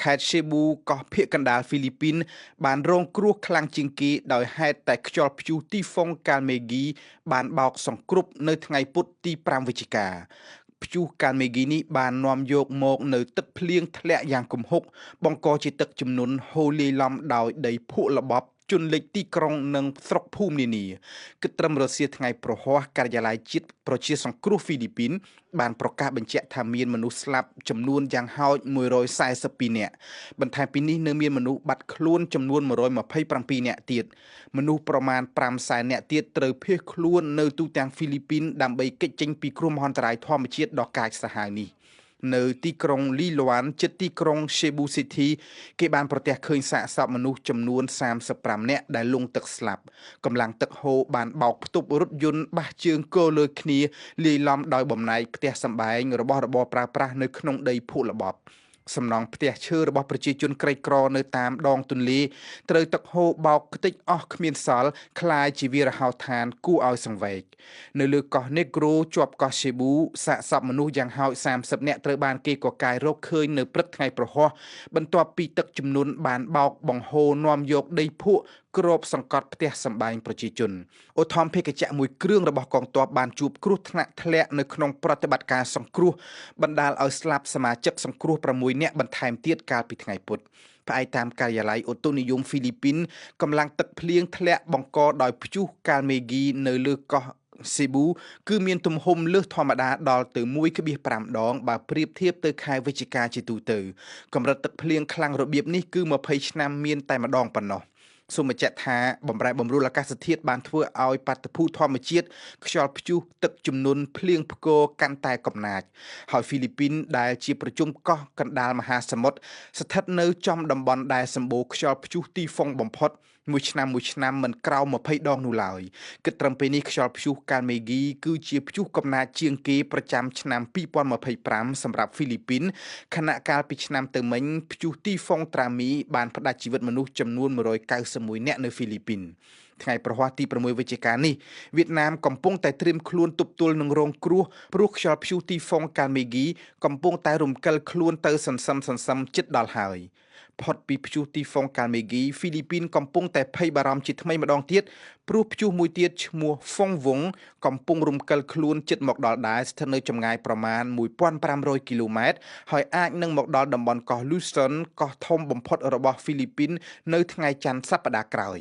ខេត្ត Cebu កោះភាគកណ្ដាលហ្វីលីពីនបានរងគ្រោះខ្លាំងជាងគេដោយហេតុតែខ្យល់ព្យុះទីហ្វុងកាល់មេហ្គីបានបោកសង្គ្រុបនៅថ្ងៃពុធទី5វិច្ឆិកាព្យុះកាល់មេហ្គីនេះបាននាំយកមកនៅទឹកភ្លៀងធ្លាក់យ៉ាងគំហុកបង្កជាទឹកជំនន់ហូរលាយឡំដោយដីភក់ល្បប់ជន់លិចទីក្រុងនិងស្រុកភូមិនានាគិតត្រឹមរសៀលថ្ងៃប្រហ័សការិយាល័យជាតិប្រជាសង្គ្រោះហ្វីលីពីនបានប្រកាសបញ្ជាក់ថាមានមនុស្សស្លាប់ចំនួនយ៉ាងហោច142នាក់បន្ថែមពីនេះនៅមានមនុស្សបាត់ខ្លួនចំនួន127នាក់ទៀតមនុស្សប្រមាណ500,000នាក់ទៀតត្រូវភៀសខ្លួននៅទូទាំងហ្វីលីពីនដើម្បីគេចចេញពីគ្រោះមហន្តរាយធម្មជាតិដ៏កាចសាហាវនេះនៅទីក្រុងលីលួានជិតទីក្រុង Cebu City គេបានប្រទះឃើញសាកសពមនុស្សចំនួន35នាក់ដែលលង់ទឹកស្លាប់កម្លាំងទឹកហូរបានបោកផ្ទប់រថយន្តបះជើងគោលើគ្នាលាយឡំដោយបំណែកផ្ទះសម្បែងរបស់របរប្រើប្រាស់នៅក្នុងដីភក់ល្បប់សំណង់ផ្ទះឈើរបស់ប្រជាជនក្រីក្រនៅតាមដងទន្លេត្រូវទឹកហូរបោកខ្ទេចអស់គ្មានសល់คล้ายជាវាលរហោឋានគួរឲ្យសង្វេគនៅលើកោះ Negro ជាប់កោះ Cebu សាកសពមនុស្សយ៉ាងហោច30នាក់ត្រូវបានគេកកាយរកឃើញនៅព្រឹកថ្ងៃប្រហ័សបន្ទាប់ពីទឹកជំនន់បានបោកបង្ហូរនាំយកដីភក់គ្របសង្កត់ផ្ទះសម្បែងប្រជាជនឧទ្ធម្ភាគចក្រមួយគ្រឿងរបស់កងទ័ពបានជួបគ្រោះថ្នាក់ធ្លាក់នៅក្នុងប្រតិបត្តិការសង្គ្រោះបណ្ដាលឲ្យស្លាប់សមាជិកសង្គ្រោះ6នាក់បន្ថែមទៀតកាលពីថ្ងៃពុធផ្អែកតាមការិយាល័យឧតុនិយមហ្វីលីពីនកម្លាំងទឹកភ្លៀងធ្លាក់បង្កដោយព្យុះកាល់មេហ្គីនៅលើកោះCebu គឺមានទំហំលើសធម្មតាដល់ទៅ 1.5 ដងបើប្រៀបធៀបទៅខែវិច្ឆិកាជាទូទៅកម្រិតទឹកភ្លៀងខ្លាំងរបៀបនេះគឺ20ឆ្នាំមានតែម្ដងប៉ុណ្ណោះសូមបញ្ជាក់ថាបំរែបំរួលអាកាសធាតុបានធ្វើឲ្យបាតុភូតធម្មជាតិខ្យល់ព្យុះទឹកជំនន់ភ្លៀងផ្គរកាន់តែកំណាចហើយហ្វីលីពីនដែលជាប្រជុំកោះកណ្ដាលមហាសមុទ្រស្ថិតនៅចំតំបន់ដែលសម្បូរខ្យល់ព្យុះទីហ្វុងបំផុតមួយឆ្នាំមិនក្រោម20ដងនោះឡើយគិតត្រឹមពេលនេះខ្យល់ព្យុះកាល់មេហ្គីគឺជាព្យុះកំណាចជាងគេប្រចាំឆ្នាំ2025សម្រាប់ហ្វីលីពីនខណៈកាលពីឆ្នាំទៅមិញព្យុះទីហ្វុងត្រាមីបានផ្តាច់ជីវិតមនុស្សចំនួន191នាក់នៅហ្វីលីពីនថ្ងៃប្រហ័សទី6វិច្ឆិកានេះវៀតណាមកំពុងតែត្រៀមខ្លួនទប់ទល់នឹងរងគ្រោះព្រោះខ្យល់ព្យុះទីហ្វុងកាល់មេហ្គីកំពុងតែរំកិលខ្លួនទៅសន្សឹមជិតដល់ហើយផុតពីព្យុះទីហ្វុងកាល់មេហ្គីហ្វីលីពីនកំពុងតែភ័យបារម្ភជាថ្មីម្ដងទៀតព្រោះព្យុះមួយទៀតឈ្មោះហ្វុងវងកំពុងរំកិលខ្លួនជិតមកដល់ដែរស្ថិតនៅចម្ងាយប្រមាណ1500គីឡូម៉ែត្រហើយអាចនឹងមកដល់តំបន់កោះ Luzon កោះធំបំផុតរបស់ហ្វីលីពីននៅថ្ងៃច័ន្ទសប្តាហ៍ក្រោយ